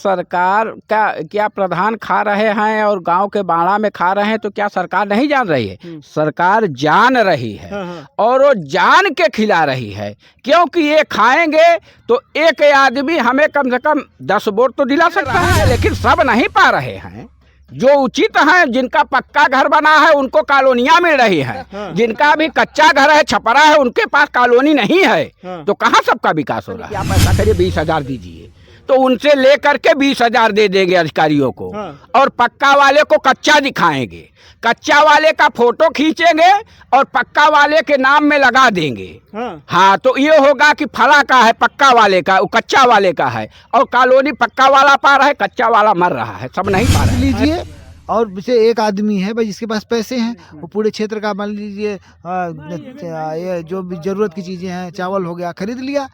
सरकार क्या प्रधान खा रहे हैं और गांव के बाड़ा में खा रहे हैं, तो क्या सरकार नहीं जान रही है? सरकार जान रही है और वो जान के खिला रही है, क्योंकि ये खाएंगे तो एक आदमी हमें कम से कम 10 वोट तो दिला सकता है, लेकिन सब नहीं पा रहे हैं। जो उचित है, जिनका पक्का घर बना है उनको कॉलोनियां मिल रही है, जिनका भी कच्चा घर है, छपरा है, उनके पास कॉलोनी नहीं है, तो कहाँ सबका विकास हो रहा है? आप ऐसा करिए 20,000 दीजिए, तो उनसे लेकर के 20,000 दे देंगे अधिकारियों को, और पक्का वाले को कच्चा दिखाएंगे, कच्चा वाले का फोटो खींचेंगे और पक्का वाले के नाम में लगा देंगे। हाँ, तो ये होगा कि फला का है, पक्का वाले का, वो कच्चा वाले का है, और कॉलोनी पक्का वाला पा रहा है, कच्चा वाला मर रहा है, सब नहीं पा रहा है। लीजिए, और जैसे एक आदमी है भाई जिसके पास पैसे हैं, वो पूरे क्षेत्र का मान लीजिए ये जो भी जरूरत की चीजें हैं, चावल हो गया, खरीद लिया,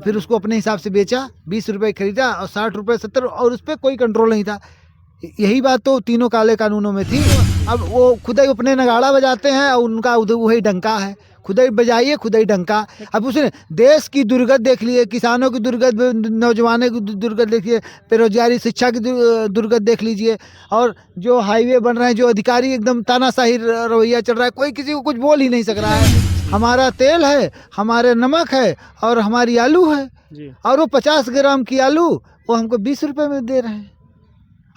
फिर उसको अपने हिसाब से बेचा, 20 रुपए खरीदा और 60 रुपए 70, और उस पर कोई कंट्रोल नहीं था। यही बात तो तीनों काले कानूनों में थी। अब वो खुद ही अपने नगाड़ा बजाते हैं और उनका वही डंका है, खुद ही बजाइए, खुद ही डंका। अब उसने देश की दुर्गत देख लिए, किसानों की दुर्गत, नौजवानों की दुर्गत देखिए, बेरोजगारी, शिक्षा की दुर्गत देख लीजिए, और जो हाईवे बन रहे हैं, जो अधिकारी एकदम तानाशाही रवैया चल रहा है, कोई किसी को कुछ बोल ही नहीं सक रहा है। हमारा तेल है, हमारे नमक है और हमारी आलू है, और वो 50 ग्राम की आलू वो हमको 20 रुपए में दे रहे हैं,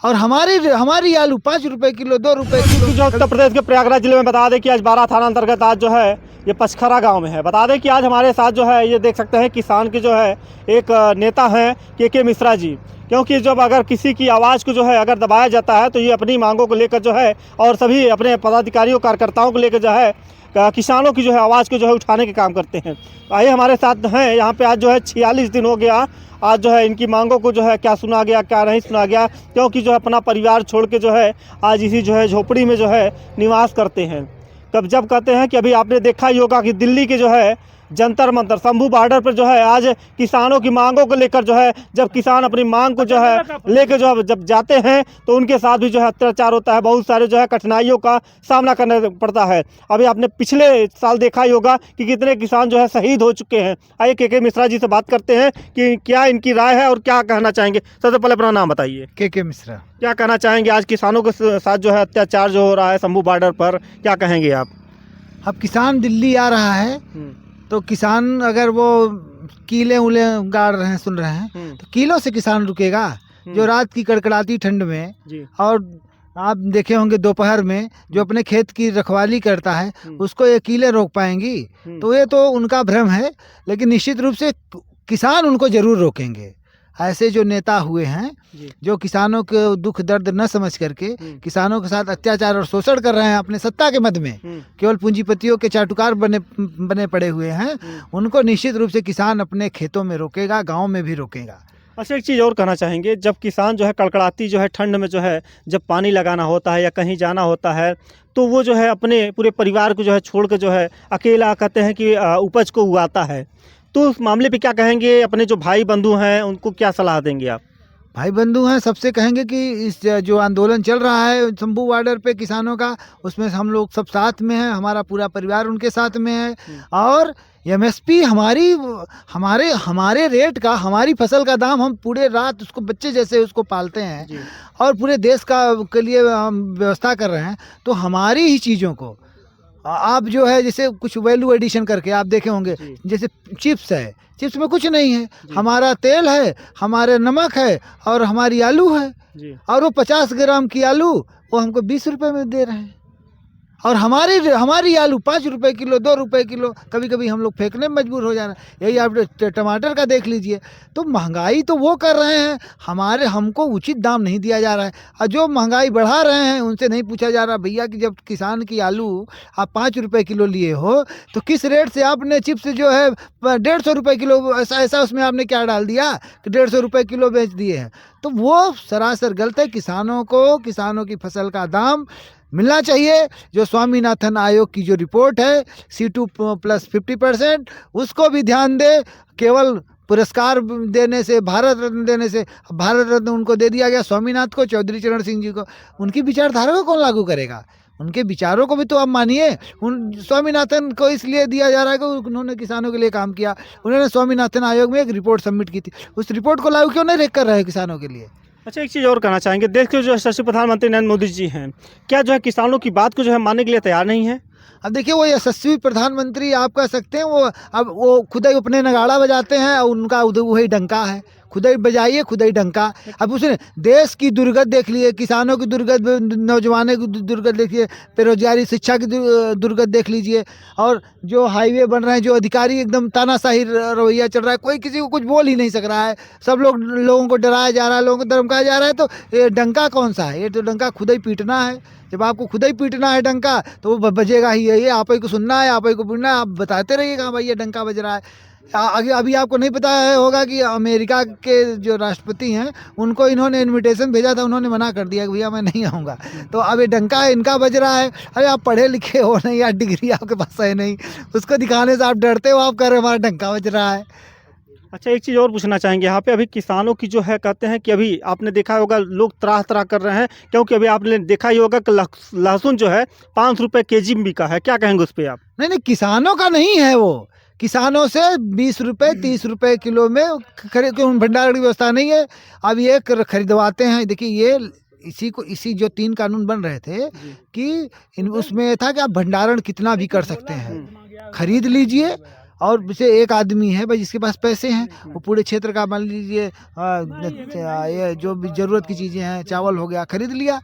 और हमारी आलू 5 रुपए किलो, 2 रुपए किलो। जो उत्तर प्रदेश के प्रयागराज जिले में बता दें कि आज 12 थाना अंतर्गत आज जो है ये पचखरा गांव में है। बता दें कि आज हमारे साथ जो है ये देख सकते हैं किसान के जो है एक नेता हैं के मिश्रा जी, क्योंकि जब अगर किसी की आवाज़ को जो है अगर दबाया जाता है तो ये अपनी मांगों को लेकर जो है और सभी अपने पदाधिकारियों कार्यकर्ताओं को लेकर जो है किसानों की जो है आवाज़ को जो है उठाने के काम करते हैं। आइए हमारे साथ हैं यहाँ पे, आज जो है 46 दिन हो गया, आज जो है इनकी मांगों को जो है क्या सुना गया, क्या नहीं सुना गया, क्योंकि जो है अपना परिवार छोड़ के जो है आज इसी जो है झोपड़ी में जो है निवास करते हैं। तब जब कहते हैं कि अभी आपने देखा ही होगा कि दिल्ली के जो है जंतर मंतर शंभू बॉर्डर पर जो है आज किसानों की मांगों को लेकर जो है जब किसान अपनी मांग को जो है लेकर जो है जब जाते हैं तो उनके साथ भी जो है अत्याचार होता है, बहुत सारे जो है कठिनाइयों का सामना करना पड़ता है। अभी आपने पिछले साल देखा ही होगा कि कितने किसान जो है शहीद हो चुके हैं। आइए के मिश्रा जी से बात करते हैं कि क्या इनकी राय है और क्या कहना चाहेंगे। सबसे पहले अपना नाम बताइए। के मिश्रा। क्या कहना चाहेंगे आज किसानों के साथ जो है अत्याचार जो हो रहा है शंभू बॉर्डर पर, क्या कहेंगे आप? अब किसान दिल्ली आ रहा है तो किसान अगर वो कीले उले गाड़ रहे हैं, सुन रहे हैं, तो कीलों से किसान रुकेगा? जो रात की कड़कड़ाती ठंड में, और आप देखे होंगे दोपहर में जो अपने खेत की रखवाली करता है उसको ये कीले रोक पाएंगी? तो ये तो उनका भ्रम है, लेकिन निश्चित रूप से किसान उनको जरूर रोकेंगे। ऐसे जो नेता हुए हैं जो किसानों के दुख दर्द न समझ करके किसानों के साथ अत्याचार और शोषण कर रहे हैं अपने सत्ता के मद में, केवल पूंजीपतियों के चाटुकार बने पड़े हुए हैं, उनको निश्चित रूप से किसान अपने खेतों में रोकेगा, गांव में भी रोकेगा। अच्छा, एक चीज़ और कहना चाहेंगे, जब किसान जो है कड़कड़ाती जो है ठंड में जो है जब पानी लगाना होता है या कहीं जाना होता है तो वो जो है अपने पूरे परिवार को जो है छोड़ के जो है अकेला कहते हैं कि उपज को उगाता है, तो उस मामले पे क्या कहेंगे? अपने जो भाई बंधु हैं उनको क्या सलाह देंगे आप? भाई बंधु हैं, सबसे कहेंगे कि इस जो आंदोलन चल रहा है शंभू बॉर्डर पे किसानों का, उसमें हम लोग सब साथ में हैं, हमारा पूरा परिवार उनके साथ में है, और एमएसपी हमारे रेट का, हमारी फसल का दाम, हम पूरे रात उसको बच्चे जैसे उसको पालते हैं और पूरे देश के लिए हम व्यवस्था कर रहे हैं, तो हमारी ही चीज़ों को आप जो है जैसे कुछ वैल्यू एडिशन करके आप देखे होंगे, जैसे चिप्स है, चिप्स में कुछ नहीं है, हमारा तेल है, हमारे नमक है और हमारी आलू है, और वो 50 ग्राम की आलू वो हमको 20 रुपए में दे रहे हैं, और हमारी आलू 5 रुपए किलो, 2 रुपए किलो, कभी कभी हम लोग फेंकने में मजबूर हो जा रहे हैं। यही आप टमाटर का देख लीजिए, तो महंगाई तो वो कर रहे हैं, हमको उचित दाम नहीं दिया जा रहा है, और जो महंगाई बढ़ा रहे हैं उनसे नहीं पूछा जा रहा भैया कि जब किसान की आलू आप 5 रुपए किलो लिए हो तो किस रेट से आपने चिप्स जो है 150 रुपए किलो, ऐसा उसमें आपने क्या डाल दिया कि 150 रुपए किलो बेच दिए हैं? तो वो सरासर गलत है। किसानों की फसल का दाम मिलना चाहिए। जो स्वामीनाथन आयोग की जो रिपोर्ट है C2 + 50%, उसको भी ध्यान दे। केवल पुरस्कार देने से, भारत रत्न देने से, भारत रत्न उनको दे दिया गया स्वामीनाथ को, चौधरी चरण सिंह जी को, उनकी विचारधारा को कौन लागू करेगा? उनके विचारों को भी तो आप मानिए। उन स्वामीनाथन को इसलिए दिया जा रहा है कि उन्होंने किसानों के लिए काम किया। उन्होंने स्वामीनाथन आयोग में एक रिपोर्ट सबमिट की थी, उस रिपोर्ट को लागू क्यों नहीं कर रहे हैं किसानों के लिए? अच्छा, एक चीज़ और कहना चाहेंगे, देश के जो यशस्वी प्रधानमंत्री नरेंद्र मोदी जी हैं, क्या जो है किसानों की बात को जो है मानने के लिए तैयार नहीं है? अब देखिए, वो यशस्वी प्रधानमंत्री आप कह सकते हैं, वो खुद ही अपने नगाड़ा बजाते हैं और उनका वही डंका है, खुद ही बजाइए खुद ही डंका। अब उसने देश की दुर्गत देख लिए, किसानों की दुर्गत, नौजवानों की दुर्गत देखिए, बेरोजगारी, शिक्षा की दुर्गत देख लीजिए, और जो हाईवे बन रहे हैं, जो अधिकारी एकदम तानाशाही रवैया चल रहा है, कोई किसी को कुछ बोल ही नहीं सक रहा है, सब लोगों को डराया जा रहा है, लोगों को धमकाया जा रहा है। तो ये डंका कौन सा है? ये तो डंका खुद ही पीटना है। जब आपको खुद ही पीटना है डंका, तो वो बजेगा ही। ये आप ही को सुनना है, आप ही को पीटना है, आप बताते रहिएगा भाई ये डंका बज रहा है। आगे अभी आपको नहीं पता होगा कि अमेरिका के जो राष्ट्रपति हैं, उनको इन्होंने इनविटेशन भेजा था, उन्होंने मना कर दिया कि भैया मैं नहीं आऊँगा। तो अब ये डंका इनका बज रहा है। अरे आप पढ़े लिखे हो नहीं, या डिग्री आपके पास है नहीं, उसको दिखाने से आप डरते हो, आप कह रहे हो हमारा डंका बज रहा है। अच्छा, एक चीज़ और पूछना चाहेंगे यहाँ पे, अभी किसानों की जो है कहते हैं कि अभी आपने देखा होगा लोग त्राह त्राह कर रहे हैं, क्योंकि अभी आपने देखा ही होगा कि लहसुन जो है 5 रुपये केजी में बिका है। क्या कहेंगे उस पर आप? नहीं, किसानों का नहीं है वो, किसानों से 20 रुपये 30 रुपये किलो में खरीद, भंडारण की व्यवस्था नहीं है। अब ये खरीदवाते हैं। देखिए, ये इसी जो 3 कानून बन रहे थे कि उसमें था कि आप भंडारण कितना भी कर सकते हैं, खरीद लीजिए। और जैसे एक आदमी है भाई जिसके पास पैसे हैं, वो पूरे क्षेत्र का मान लीजिए ये जो भी ज़रूरत की चीज़ें हैं, चावल हो गया, खरीद लिया,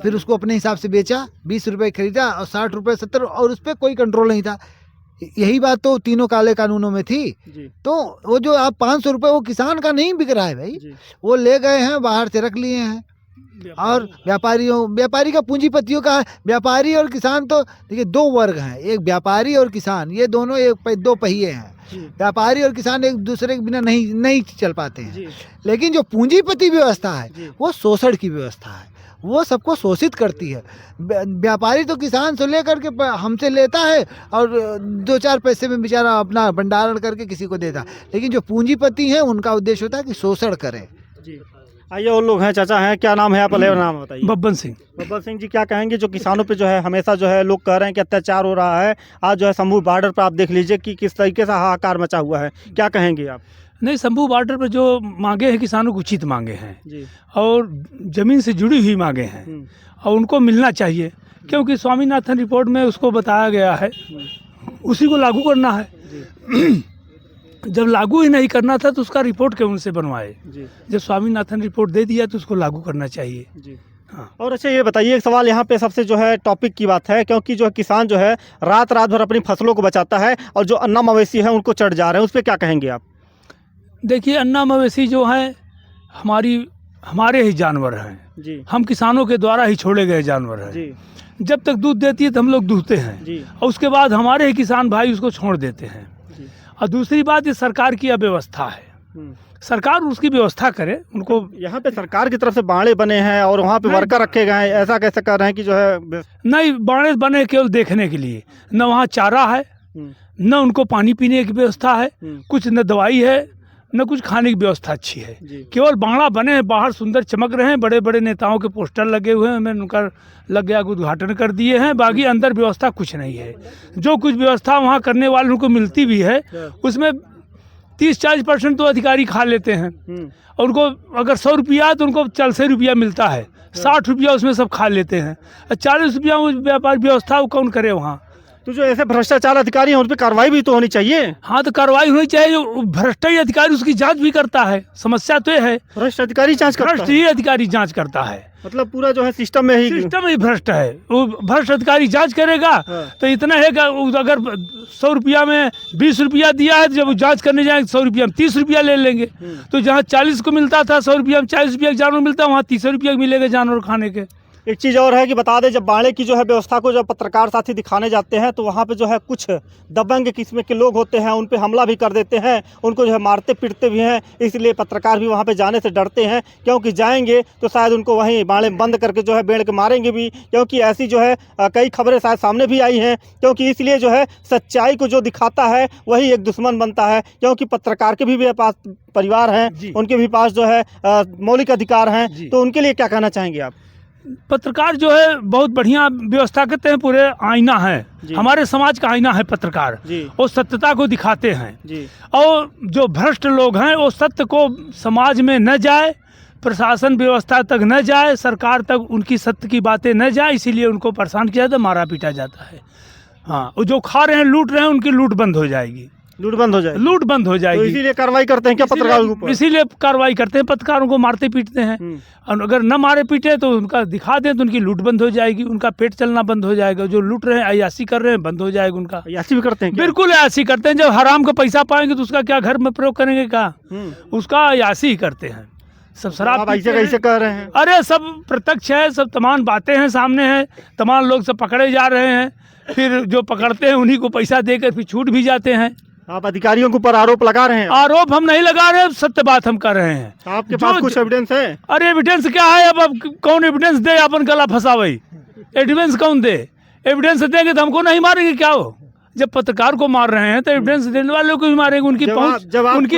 फिर उसको अपने हिसाब से बेचा, 20 रुपये खरीदा और 60 रुपये 70, और उस पर कोई कंट्रोल नहीं था। यही बात तो तीनों काले कानूनों में थी। तो वो जो आप 500 रुपये, वो किसान का नहीं बिक रहा है भाई, वो ले गए हैं, बाहर से रख लिए हैं। और व्यापारी का, पूंजीपतियों का। व्यापारी और किसान तो देखिए 2 वर्ग हैं, एक व्यापारी और किसान, ये दोनों 2 पहिए हैं। व्यापारी और किसान एक दूसरे के बिना नहीं चल पाते हैं। लेकिन जो पूंजीपति व्यवस्था है, वो शोषण की व्यवस्था है, वो सबको शोषित करती है। व्यापारी तो किसान से लेकर के हमसे लेता है और 2-4 पैसे में बेचारा अपना भंडारण करके किसी को देता। लेकिन जो पूंजीपति हैं, उनका उद्देश्य होता है कि शोषण करें। आइए, और लोग हैं, चाचा हैं, क्या नाम है आप? नाम बताइए। बब्बन सिंह। बब्बन सिंह जी, क्या कहेंगे जो किसानों पे जो है हमेशा जो है लोग कह रहे हैं कि अत्याचार हो रहा है, आज जो है शंभू बॉर्डर पर आप देख लीजिए कि किस तरीके से हाहाकार मचा हुआ है, क्या कहेंगे आप? नहीं, शंभू बॉर्डर पर जो मांगे हैं किसानों को उचित मांगे हैं जी, और ज़मीन से जुड़ी हुई मांगे हैं और उनको मिलना चाहिए, क्योंकि स्वामीनाथन रिपोर्ट में उसको बताया गया है, उसी को लागू करना है। जब लागू ही नहीं करना था तो उसका रिपोर्ट क्यों उनसे बनवाए? जब स्वामीनाथन रिपोर्ट दे दिया तो उसको लागू करना चाहिए। हाँ। और अच्छा, ये बताइए, एक सवाल यहाँ पे सबसे जो है टॉपिक की बात है, क्योंकि जो किसान जो है रात भर अपनी फसलों को बचाता है और जो अन्ना मवेशी है उनको चढ़ जा रहे हैं, उस पर क्या कहेंगे आप? देखिए, अन्ना मवेशी जो है हमारे ही जानवर हैं जी, हम किसानों के द्वारा ही छोड़े गए जानवर हैं जी। जब तक दूध देती है तो हम लोग दूहते हैं जी, और उसके बाद हमारे ही किसान भाई उसको छोड़ देते हैं जी। और दूसरी बात, ये सरकार की अव्यवस्था है, सरकार उसकी व्यवस्था करे। उनको यहाँ पे सरकार की तरफ से बाड़े बने हैं और वहाँ पे वर्कर रखे गए हैं, ऐसा कैसे कर रहे हैं कि जो है? नहीं, बाड़े बने केवल देखने के लिए, न वहाँ चारा है, न उनको पानी पीने की व्यवस्था है, कुछ न दवाई है, न कुछ खाने की व्यवस्था अच्छी है। केवल बाड़ा बने हैं, बाहर सुंदर चमक रहे हैं, बड़े बड़े नेताओं के पोस्टर लगे हुए हैं, मैंने उनका लग गया उद्घाटन कर दिए हैं, बाकी अंदर व्यवस्था कुछ नहीं है। जो कुछ व्यवस्था वहाँ करने वालों को मिलती भी है, उसमें 30-40% तो अधिकारी खा लेते हैं, और उनको अगर 100 रुपया तो उनको 40 रुपया मिलता है, 60 रुपया उसमें सब खा लेते हैं, 40 रुपया व्यापार व्यवस्था वो कौन करे वहाँ? तो जो ऐसे भ्रष्टाचार अधिकारी हैं उन पर कार्रवाई भी तो होनी चाहिए। हाँ, तो कार्रवाई होनी चाहिए। जो भ्रष्ट अधिकारी उसकी जांच भी करता है, समस्या तो है भ्रष्ट अधिकारी जांच करता है, भ्रष्ट ही अधिकारी जांच करता है, मतलब पूरा जो है सिस्टम में ही भ्रष्ट है। वो भ्रष्ट अधिकारी जांच करेगा तो इतना है कि अगर 100 रुपया में 20 रुपया दिया है, तो जब जांच करने जाएंगे 100 रुपया में 30 रुपया ले लेंगे। तो जहाँ 40 को मिलता था 100 रुपया में 40 रुपया जानवर मिलता है, वहाँ 30 रुपया मिलेगा जानवर खाने के। एक चीज़ और है कि बता दें, जब बाड़े की जो है व्यवस्था को जब पत्रकार साथी दिखाने जाते हैं तो वहाँ पे जो है कुछ दबंग किस्म के लोग होते हैं, उन पे हमला भी कर देते हैं, उनको जो है मारते पीटते भी हैं। इसलिए पत्रकार भी वहाँ पे जाने से डरते हैं, क्योंकि जाएंगे तो शायद उनको वहीं बाड़े बंद करके जो है बेड़ के मारेंगे भी, क्योंकि ऐसी जो है कई खबरें शायद सामने भी आई हैं। क्योंकि इसलिए जो है सच्चाई को जो दिखाता है वही एक दुश्मन बनता है, क्योंकि पत्रकार के भी पास परिवार हैं, उनके भी पास जो है मौलिक अधिकार हैं। तो उनके लिए क्या कहना चाहेंगे आप? पत्रकार जो है बहुत बढ़िया व्यवस्था करते हैं, पूरे आईना है, हमारे समाज का आईना है पत्रकार। वो सत्यता को दिखाते हैं और जो भ्रष्ट लोग हैं वो सत्य को समाज में न जाए, प्रशासन व्यवस्था तक न जाए, सरकार तक उनकी सत्य की बातें न जाए, इसीलिए उनको परेशान किया जाता है, मारा पीटा जाता है। हाँ, वो जो खा रहे हैं, लूट रहे हैं, उनकी लूट बंद हो जाएगी। लूट बंद हो जाएगी। लूट बंद हो जाएगी। तो इसीलिए कार्रवाई करते हैं क्या पत्रकारों के ऊपर? इसीलिए कार्रवाई करते हैं, पत्रकारों को मारते पीटते हैं। और अगर न मारे पीटे तो उनका दिखा दें तो उनकी लूट बंद हो जाएगी, उनका पेट चलना बंद हो जाएगा। जो लूट रहे हैं, अय्याशी कर रहे हैं, बंद हो जाएगा उनका। अय्याशी भी करते हैं क्या? बिल्कुल अय्याशी करते हैं। जब हराम का पैसा पाएंगे तो उसका क्या घर में प्रयोग करेंगे? क्या उसका अय्याशी ही करते हैं। सब शराब ऐसे कैसे कह रहे हैं? अरे सब प्रत्यक्ष है, सब तमाम बातें हैं, सामने हैं। तमाम लोग सब पकड़े जा रहे हैं, फिर जो पकड़ते हैं उन्हीं को पैसा देकर फिर छूट भी जाते हैं। आप अधिकारियों के ऊपर आरोप लगा रहे हैं? आरोप हम नहीं लगा रहे, सत्य बात हम कर रहे हैं। आपके पास कुछ एविडेंस है? अरे एविडेंस क्या है? अब कौन एविडेंस दे? अपन गला फंसा भाई, एविडेंस कौन दे? एविडेंस देंगे तो हमको नहीं मारेंगे क्या? हो जब पत्रकार को मार रहे हैं तो एविडेंस देने वालों को भी मारेंगे। उनकी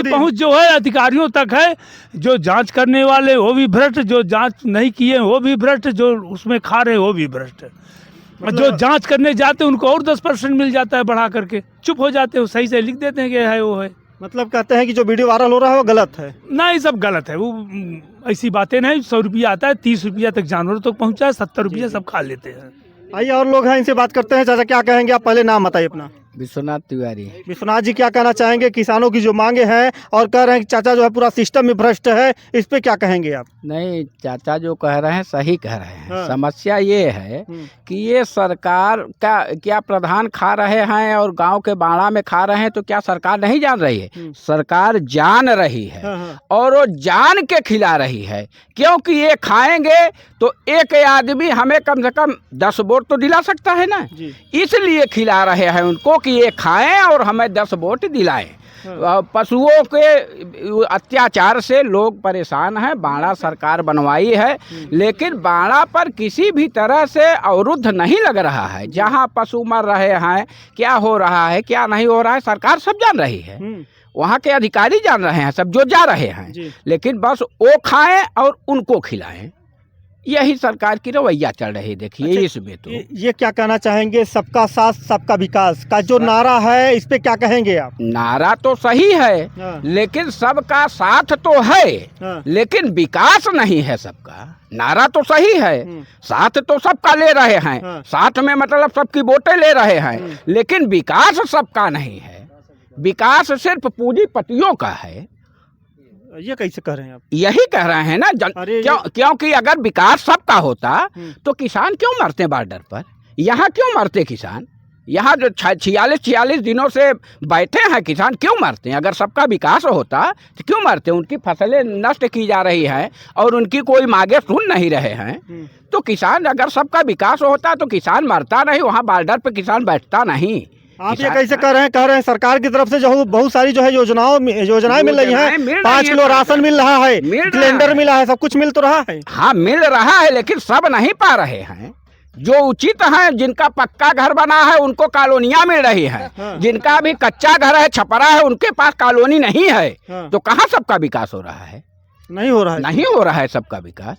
पहुंच जो है अधिकारियों तक है। जो जांच करने वाले वो भी भ्रष्ट, जो जांच नहीं किए वो भी भ्रष्ट, जो उसमें खा रहे वो भी भ्रष्ट। जो जांच करने जाते हैं उनको और 10% मिल जाता है बढ़ा करके, चुप हो जाते हैं, सही से लिख देते हैं कि है वो है। मतलब कहते हैं कि जो वीडियो वायरल हो रहा है वो गलत है? नहीं, सब गलत है। वो ऐसी बातें नहीं। 100 रुपया आता है, 30 रुपया तक जानवरों तक पहुंचा है, 70 रुपया सब खा लेते हैं। आइए और लोग हैं, इनसे बात करते हैं। चाचा क्या कहेंगे आप? पहले नाम बताइए अपना। विश्वनाथ तिवारी। विश्वनाथ जी क्या कहना चाहेंगे? किसानों की जो मांगे हैं और कह रहे हैं कि चाचा जो है पूरा सिस्टम में भ्रष्ट है, इस पे क्या कहेंगे आप? नहीं, चाचा जो कह रहे हैं सही कह रहे हैं। हाँ। समस्या ये है कि ये सरकार का क्या प्रधान खा रहे हैं और गांव के बाड़ा में खा रहे हैं, तो क्या सरकार नहीं जान रही है? सरकार जान रही है। हाँ। और वो जान के खिला रही है, क्योंकि ये खाएंगे तो एक आदमी हमें कम से कम 10 वोट तो दिला सकता है ना, इसलिए खिला रहे हैं उनको कि ये खाएं और हमें 10 वोट दिलाएं। पशुओं के अत्याचार से लोग परेशान हैं। बाड़ा सरकार बनवाई है, लेकिन बाड़ा पर किसी भी तरह से अवरुद्ध नहीं लग रहा है। जहां पशु मर रहे हैं, क्या हो रहा है क्या नहीं हो रहा है, सरकार सब जान रही है। वहाँ के अधिकारी जान रहे हैं, सब जो जा रहे हैं, लेकिन बस वो खाएं और उनको खिलाएं, यही सरकार की रवैया चल रही है। देखिए अच्छा, इसमें तो ये क्या कहना चाहेंगे? सबका साथ सबका विकास का जो नारा है, इस पे क्या कहेंगे आप? नारा तो सही है, लेकिन सबका साथ तो है, लेकिन विकास नहीं है सबका। नारा तो सही है, साथ तो सबका ले रहे हैं, साथ में मतलब सबकी वोटें ले रहे हैं, लेकिन विकास सबका नहीं है। विकास सिर्फ पूंजीपतियों का है। ये कैसे कह रहे हैं आप? यही कह रहे हैं ना। क्योंकि अगर विकास सबका होता तो किसान क्यों मरते बॉर्डर पर? यहाँ क्यों मरते किसान? यहाँ जो 46 दिनों से बैठे हैं किसान, क्यों मरते हैं? अगर सबका विकास होता तो क्यों मरते? उनकी फसलें नष्ट की जा रही हैं और उनकी कोई मांगे सुन नहीं रहे हैं। तो किसान, अगर सबका विकास होता तो किसान मरता नहीं, वहाँ बॉर्डर पर किसान बैठता नहीं। आप ये कैसे कह रहे हैं सरकार की तरफ से जो बहुत सारी जो है योजनाएं मिल रही हैं, 5 किलो राशन मिल रहा है, सिलेंडर मिला है, सब कुछ मिल तो रहा है। हाँ, मिल रहा है, लेकिन सब नहीं पा रहे हैं। जो उचित है, जिनका पक्का घर बना है उनको कॉलोनियां मिल रही हैं। जिनका भी कच्चा घर है, छपरा है, उनके पास कॉलोनी नहीं है। तो कहाँ सबका विकास हो रहा है? नहीं हो रहा है सबका विकास।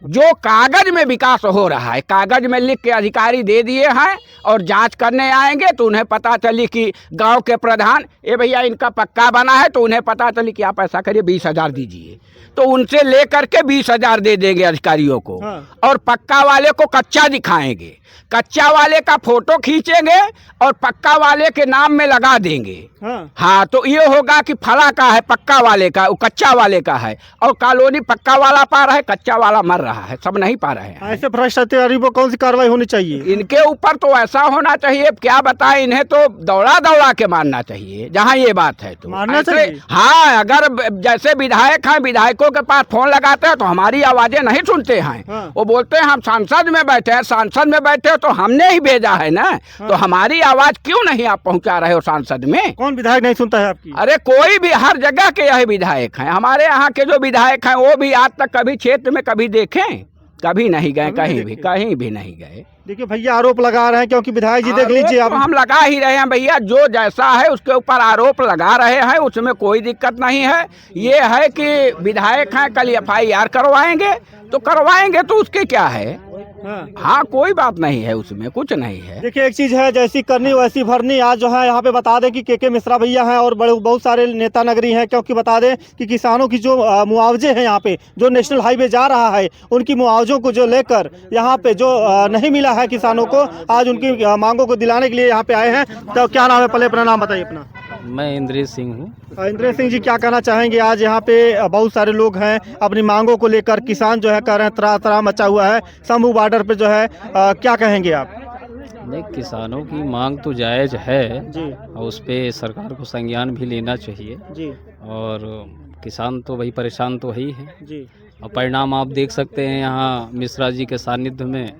जो कागज में विकास हो रहा है, कागज में लिख के अधिकारी दे दिए हैं और जांच करने आएंगे तो उन्हें पता चली कि गांव के प्रधान, ए भैया इनका पक्का बना है, तो उन्हें पता चली कि आप ऐसा करिए 20,000 दीजिए, तो उनसे ले करके 20,000 दे देंगे अधिकारियों को। और पक्का वाले को कच्चा दिखाएंगे, कच्चा वाले का फोटो खींचेंगे और पक्का वाले के नाम में लगा देंगे। हाँ, तो ये होगा कि फला का है, पक्का वाले का, वो कच्चा वाले का है, और कॉलोनी पक्का वाला पा रहा है, कच्चा वाला मर रहा है, सब नहीं पा रहे हैं। ऐसे भ्रष्टाचारी पर कौन सी कार्रवाई होनी चाहिए? इनके ऊपर तो ऐसा होना चाहिए, क्या बताएं, इन्हें तो दौड़ा के मारना चाहिए। जहाँ ये बात है तो मारना चाहिए। हाँ, अगर जैसे विधायक हैं, विधायकों के पास फोन लगाते हैं तो हमारी आवाजें नहीं सुनते हैं। वो बोलते हैं हम सांसद में बैठे हैं, सांसद में बैठे हो तो हमने ही भेजा है ना, तो हमारी आवाज क्यों नहीं आप पहुंचा रहे हो सांसद में? कौन विधायक नहीं सुनता है आपकी? अरे कोई भी, हर जगह के यही विधायक हैं। हमारे यहाँ के जो विधायक हैं वो भी आज तक कभी क्षेत्र में कभी देखें? कभी नहीं गए, कहीं भी नहीं गए। देखिए भैया आरोप लगा रहे हैं, क्योंकि विधायक जी देख लीजिए आरोप आप। तो हम लगा ही रहे हैं भैया, जो जैसा है उसके ऊपर आरोप लगा रहे हैं, उसमें कोई दिक्कत नहीं है। ये है कि विधायक हैं, कल FIR करवाएंगे तो करवाएंगे, तो उसके क्या है। हाँ कोई बात नहीं है, उसमें कुछ नहीं है। देखिए एक चीज़ है, जैसी करनी वैसी भरनी। आज जो है यहाँ पे बता दें कि के मिश्रा भैया हैं और बहुत सारे नेता नगरी हैं, क्योंकि बता दें कि किसानों की जो मुआवजे हैं यहाँ पे, जो नेशनल हाईवे जा रहा है, उनकी मुआवजों को जो लेकर यहाँ पे जो नहीं मिला है किसानों को, आज उनकी मांगों को दिलाने के लिए यहाँ पे आए हैं। तो क्या नाम है, पहले अपना नाम बताइए अपना। मैं इंद्रेश सिंह हूँ। इंद्रेश सिंह जी, क्या कहना चाहेंगे? आज यहाँ पे बहुत सारे लोग हैं, अपनी मांगों को लेकर किसान जो है कह रहे हैं, त्राह मचा हुआ है शंभू बॉर्डर पे जो है, क्या कहेंगे आप? नहीं, किसानों की मांग तो जायज़ है जी, और उस पर सरकार को संज्ञान भी लेना चाहिए। जी, और किसान तो भाई परेशान तो ही है, जी, और परिणाम आप देख सकते हैं। यहाँ मिश्रा जी के सानिध्य में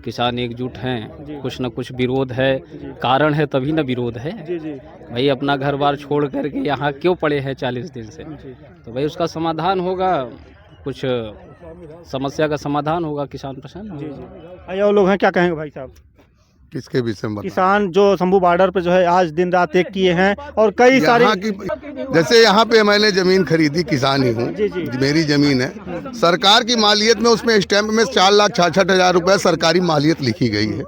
किसान एकजुट हैं, कुछ न कुछ विरोध है, कारण है तभी न विरोध है। जी, जी, भाई अपना घर बार छोड़ करके यहाँ क्यों पड़े हैं 40 दिन से, तो भाई उसका समाधान होगा, कुछ समस्या का समाधान होगा, किसान प्रसन्न होगा। और लोग हैं, क्या कहेंगे भाई साहब? किसके विषय में? किसान जो शंभू बॉर्डर पे जो है आज दिन रात एक किए हैं, और कई सारे जैसे यहाँ पे मैंने जमीन खरीदी, किसान ही हूँ, जी, जी। मेरी जमीन है। सरकार की मालियत में उसमें स्टैंप में 4,66,000 रुपए सरकारी मालियत लिखी गई है।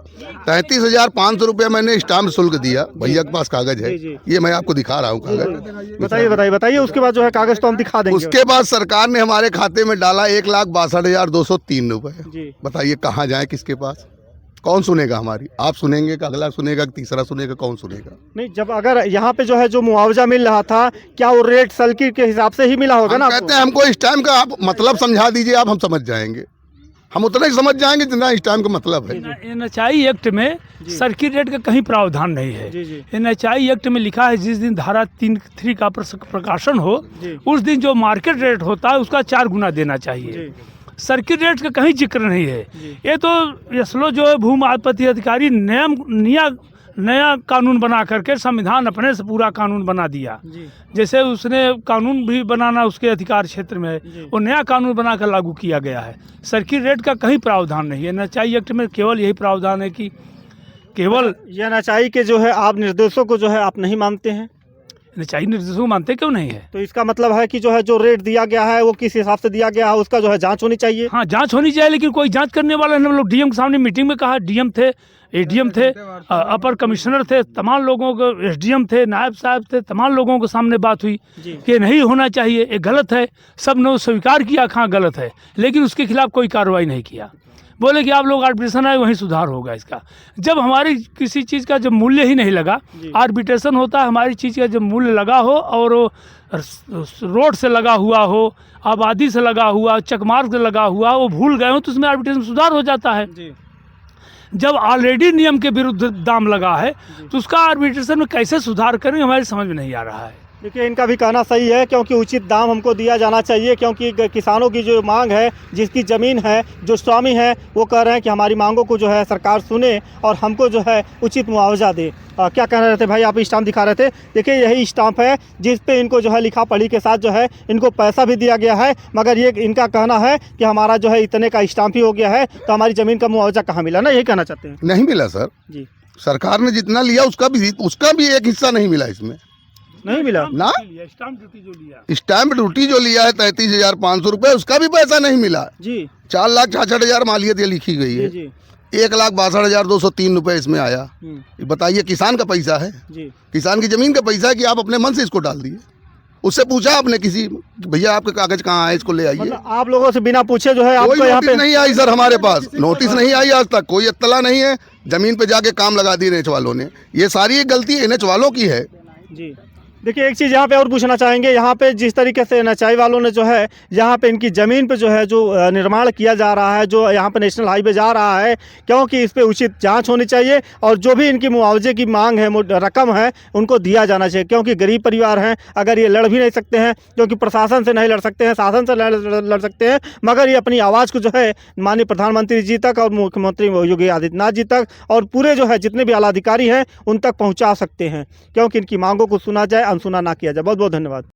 33,500 रुपये मैंने स्टाम्प शुल्क दिया। भैया के पास कागज है, ये मैं आपको दिखा रहा हूँ कागज। बताइए। उसके बाद जो है कागज तो हम दिखा देंगे। उसके बाद सरकार ने हमारे खाते में डाला 1,62,203 रुपए। बताइए कहाँ जाए, किसके पास, कौन सुनेगा हमारी? आप सुनेंगे कि अगला सुनेगा कि तीसरा सुनेगा, कौन सुनेगा? नहीं, जब अगर यहाँ पे जो है जो मुआवजा मिल रहा था, क्या वो रेट सर्किट के हिसाब से ही मिला होगा ना? कहते हैं हमको इस टाइम का आप मतलब समझा दीजिए, आप हम समझ जाएंगे। हम उतना ही समझ जाएंगे जितना इस टाइम का मतलब है। NHI एक्ट में सर्किट रेट का कहीं प्रावधान नहीं है। NHI एक्ट में लिखा है जिस दिन धारा 3 का प्रकाशन हो, उस दिन जो मार्केट रेट होता है उसका 4 गुना देना चाहिए। सर्किट रेट का कहीं जिक्र नहीं है। ये तो यसलो जो है भूमि आधिपत्य अधिकारी नया कानून बना करके संविधान अपने से पूरा कानून बना दिया। जैसे उसने कानून भी बनाना उसके अधिकार क्षेत्र में है, वो नया कानून बनाकर लागू किया गया है। सर्किट रेट का कहीं प्रावधान नहीं है। NHI एक्ट में केवल यही प्रावधान है कि केवल NHI के जो है आप निर्देशों को जो है आप नहीं मानते हैं। NHI निर्देशों को मानते क्यों नहीं है? तो इसका मतलब है कि जो है जो रेट दिया गया है वो किस हिसाब से दिया गया है, उसका जो है जांच होनी चाहिए। हाँ, जांच होनी चाहिए, लेकिन कोई जांच करने वाला नहीं। हम लोग DM के सामने मीटिंग में कहा, DM थे, ADM थे, अपर कमिश्नर थे, तमाम लोगों को, SDM थे, नायब साहब थे, तमाम लोगों के सामने बात हुई कि नहीं होना चाहिए, ये गलत है। सब ने स्वीकार किया हाँ गलत है, लेकिन उसके खिलाफ कोई कार्रवाई नहीं किया। बोले कि आप लोग आर्बिट्रेशन आए, वहीं सुधार होगा इसका। जब हमारी किसी चीज़ का जब मूल्य ही नहीं लगा, आर्बिट्रेशन होता है हमारी चीज़ का जब मूल्य लगा हो, और रोड से लगा हुआ हो, आबादी से लगा हुआ, चकमार्ग से लगा हुआ, वो भूल गए हो, तो उसमें आर्बिट्रेशन सुधार हो जाता है। जब ऑलरेडी नियम के विरुद्ध दाम लगा है, तो उसका आर्बिट्रेशन में कैसे सुधार करें, हमारी समझ में नहीं आ रहा है। देखिए इनका भी कहना सही है, क्योंकि उचित दाम हमको दिया जाना चाहिए, क्योंकि किसानों की जो मांग है, जिसकी ज़मीन है, जो स्वामी है, वो कह रहे हैं कि हमारी मांगों को जो है सरकार सुने और हमको जो है उचित मुआवजा दे। क्या कह रहे थे भाई, आप स्टाम्प दिखा रहे थे? देखिए यही स्टाम्प है जिस पे इनको जो है लिखा पढ़ी के साथ जो है इनको पैसा भी दिया गया है, मगर ये इनका कहना है कि हमारा जो है इतने का स्टाम्प ही हो गया है, तो हमारी ज़मीन का मुआवजा कहाँ मिला ना, यही कहना चाहते हैं। नहीं मिला सर जी, सरकार ने जितना लिया उसका भी एक हिस्सा नहीं मिला, इसमें नहीं मिला ना। स्टाम्प ड्यूटी जो लिया है 33,500 रुपए, उसका भी पैसा नहीं मिला जी। 4,66,000 मालियत ये लिखी गई है। 1,62,203 रुपए इसमें आया। बताइए किसान का पैसा है जी, किसान की जमीन का पैसा है कि आप अपने मन से इसको डाल दिए। उससे पूछा आपने किसी, भैया आपके कागज कहाँ है, इसको ले आइए? मतलब आप लोगों से बिना पूछे जो है कोई आपको यहाँ पे नोटिस नहीं आई सर, हमारे पास नोटिस नहीं आई आज तक, कोई इत्तला नहीं है। जमीन पे जाके काम लगा दी NH वालों ने। ये सारी गलती NH वालों की है जी। देखिए एक चीज़ यहाँ पे और पूछना चाहेंगे, यहाँ पे जिस तरीके से NHI वालों ने जो है यहाँ पे इनकी ज़मीन पे जो है जो निर्माण किया जा रहा है, जो यहाँ पे नेशनल हाईवे जा रहा है, क्योंकि इस पे उचित जांच होनी चाहिए, और जो भी इनकी मुआवजे की मांग है, रकम है, उनको दिया जाना चाहिए, क्योंकि गरीब परिवार हैं। अगर ये लड़ भी नहीं सकते हैं, क्योंकि प्रशासन से नहीं लड़ सकते हैं, शासन से लड़ सकते हैं, मगर ये अपनी आवाज़ को जो है माननीय प्रधानमंत्री जी तक और मुख्यमंत्री योगी आदित्यनाथ जी तक और पूरे जो है जितने भी आला अधिकारी हैं उन तक पहुँचा सकते हैं, क्योंकि इनकी मांगों को सुना जाए, अनसुना ना किया जाए। बहुत बहुत धन्यवाद।